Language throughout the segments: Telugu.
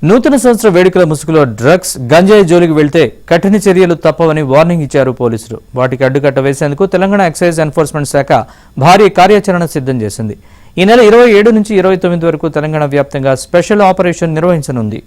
నూతన సంవత్సర వేడుకల ముసుగులో డ్రగ్స్ గంజాయి జోలికి వెళ్తే కఠిన చర్యలు తప్పవని వార్నింగ్ ఇచ్చారు పోలీసులు. వాటికి అడ్డుకట్ట వేసేందుకు తెలంగాణ ఎక్సైజ్ ఎన్ఫోర్స్మెంట్ శాఖ భారీ కార్యాచరణ సిద్ధం చేసింది. ఈ నెల 27 నుంచి 29 వరకు తెలంగాణ వ్యాప్తంగా స్పెషల్ ఆపరేషన్ నిర్వహించనుంది.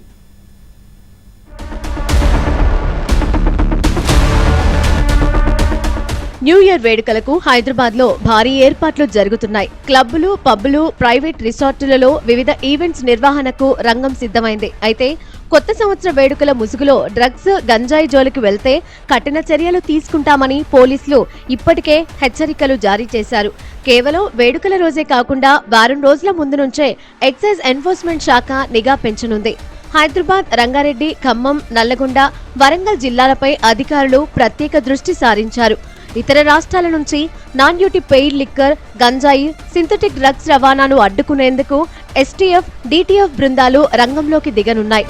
న్యూ ఇయర్ వేడుకలకు హైదరాబాద్ లో భారీ ఏర్పాట్లు జరుగుతున్నాయి. క్లబ్బులు, పబ్బులు, ప్రైవేట్ రిసార్టులలో వివిధ ఈవెంట్స్ నిర్వహణకు రంగం సిద్ధమైంది. అయితే కొత్త సంవత్సర వేడుకల ముసుగులో డ్రగ్స్, గంజాయి జోలికి వెళ్తే కఠిన చర్యలు తీసుకుంటామని పోలీసులు ఇప్పటికే హెచ్చరికలు జారీ చేశారు. కేవలం వేడుకల రోజే కాకుండా వారం రోజుల ముందు నుంచే ఎక్సైజ్ ఎన్ఫోర్స్మెంట్ శాఖ నిఘా పెంచనుంది. హైదరాబాద్, రంగారెడ్డి, ఖమ్మం, నల్లగొండ, వరంగల్ జిల్లాలపై అధికారులు ప్రత్యేక దృష్టి సారించారు. ఇతర రాష్ట్రాల నుంచి నాన్ డ్యూటీ పెయిడ్ లిక్కర్, గంజాయి, సింథటిక్ డ్రగ్స్ రవాణాను అడ్డుకునేందుకు ఎస్టీఎఫ్, డీటీఎఫ్ బృందాలు రంగంలోకి దిగనున్నాయి.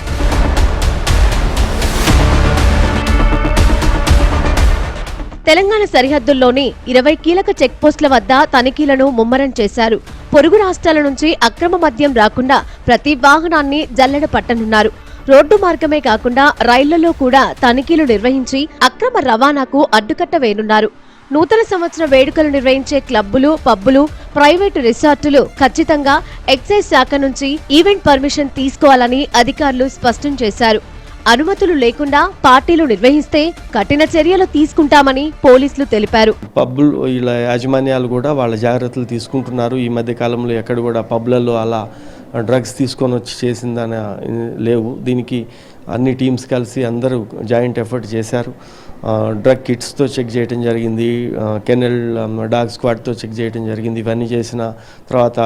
తెలంగాణ సరిహద్దుల్లోని 20 కీలక చెక్పోస్టుల వద్ద తనిఖీలను ముమ్మరం చేశారు. పొరుగు రాష్ట్రాల నుంచి అక్రమ మద్యం రాకుండా ప్రతి వాహనాన్ని జల్లెడ పట్టనున్నారు. రోడ్డు మార్గమే కాకుండా రైళ్లలో కూడా తనిఖీలు నిర్వహించి అక్రమ రవాణాకు అడ్డుకట్ట వేయనున్నారు. నూతన సంవత్సర వేడుకలు నిర్వహించే క్లబ్బులు, పబ్బులు, ప్రైవేటు రిసార్టులు ఖచ్చితంగా ఎక్సైజ్ శాఖ నుంచి ఈవెంట్ పర్మిషన్ తీసుకోవాలని అధికారులు స్పష్టం చేశారు. అనుమతులు లేకుండా పార్టీలు నిర్వహిస్తే కఠిన చర్యలు తీసుకుంటామని పోలీసులు తెలిపారు. పబ్బులు ఇలా యాజమాన్యాలు కూడా వాళ్ళ జాగ్రత్తలు తీసుకుంటున్నారు. ఈ మధ్య కాలంలో ఎక్కడ కూడా పబ్లలో అలా డ్రగ్స్ తీసుకొని వచ్చి చేసిందని లేవు. దీనికి అన్ని టీమ్స్ కలిసి అందరూ జాయింట్ ఎఫర్ట్ చేశారు. డ్రగ్ కిట్స్తో చెక్ చేయడం జరిగింది, కెనల్ డాగ్ స్క్వాడ్తో చెక్ చేయడం జరిగింది. ఇవన్నీ చేసిన తర్వాత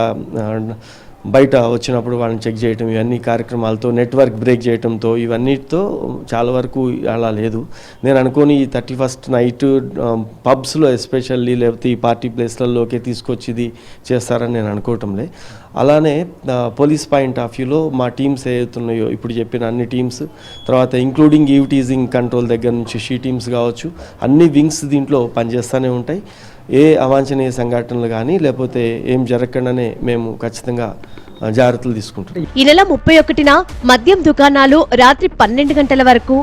బయట వచ్చినప్పుడు వాళ్ళని చెక్ చేయటం, ఇవన్నీ కార్యక్రమాలతో నెట్వర్క్ బ్రేక్ చేయడంతో ఇవన్నిటితో చాలా వరకు అలా లేదు. నేను అనుకోని ఈ 31st నైట్ పబ్స్లో ఎస్పెషల్లీ లేకపోతే ఈ పార్టీ ప్లేస్లలోకే తీసుకొచ్చి ఇది చేస్తారని నేను అనుకోవటంలే. అలానే పోలీస్ పాయింట్ ఆఫ్ వ్యూలో మా టీమ్స్ ఏవైతున్నాయో ఇప్పుడు చెప్పిన అన్ని టీమ్స్, తర్వాత ఇంక్లూడింగ్ ఈవ్ టీజింగ్ కంట్రోల్ దగ్గర నుంచి షీ టీమ్స్ కావచ్చు, అన్ని వింగ్స్ దీంట్లో పనిచేస్తూనే ఉంటాయి. ఏ అవాంఛనీయ సంఘటనలు కానీ లేకపోతే ఏం జరగకుండానే మేము ఖచ్చితంగా జాగ్రత్తలు తీసుకుంటాం. ఈ నెల 31న మద్యం దుకాణాలు రాత్రి 12 గంటల వరకు,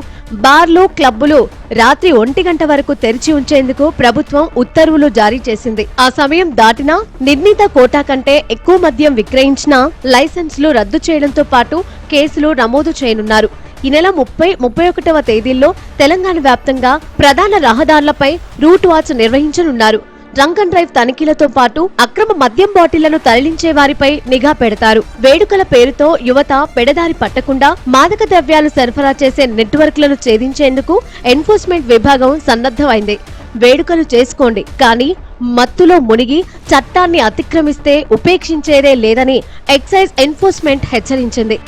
బార్లు, క్లబ్బులు రాత్రి 1 గంట వరకు తెరిచి ఉంచేందుకు ప్రభుత్వం ఉత్తర్వులు జారీ చేసింది. ఆ సమయం దాటినా నిర్ణీత కోటా కంటే ఎక్కువ మద్యం విక్రయించినా లైసెన్సులు రద్దు చేయడంతో పాటు కేసులు నమోదు చేయనున్నారు. ఈ నెల 30, 31వ తేదీల్లో తెలంగాణ వ్యాప్తంగా ప్రధాన రహదారులపై రూట్ వాచ్ నిర్వహించనున్నారు. డ్రంక్ అండ్ డ్రైవ్ తనిఖీలతో పాటు అక్రమ మద్యం బాటిళ్లను తరలించే వారిపై నిఘా పెడతారు. వేడుకల పేరుతో యువత పెడదారి పట్టకుండా మాదక ద్రవ్యాలు సరఫరా చేసే నెట్వర్క్లను ఛేదించేందుకు ఎన్ఫోర్స్మెంట్ విభాగం సన్నద్ధమైంది. వేడుకలు చేసుకోండి, కానీ మత్తులో మునిగి చట్టాన్ని అతిక్రమిస్తే ఉపేక్షించేదే లేదని ఎక్సైజ్ ఎన్ఫోర్స్మెంట్ హెచ్చరించింది.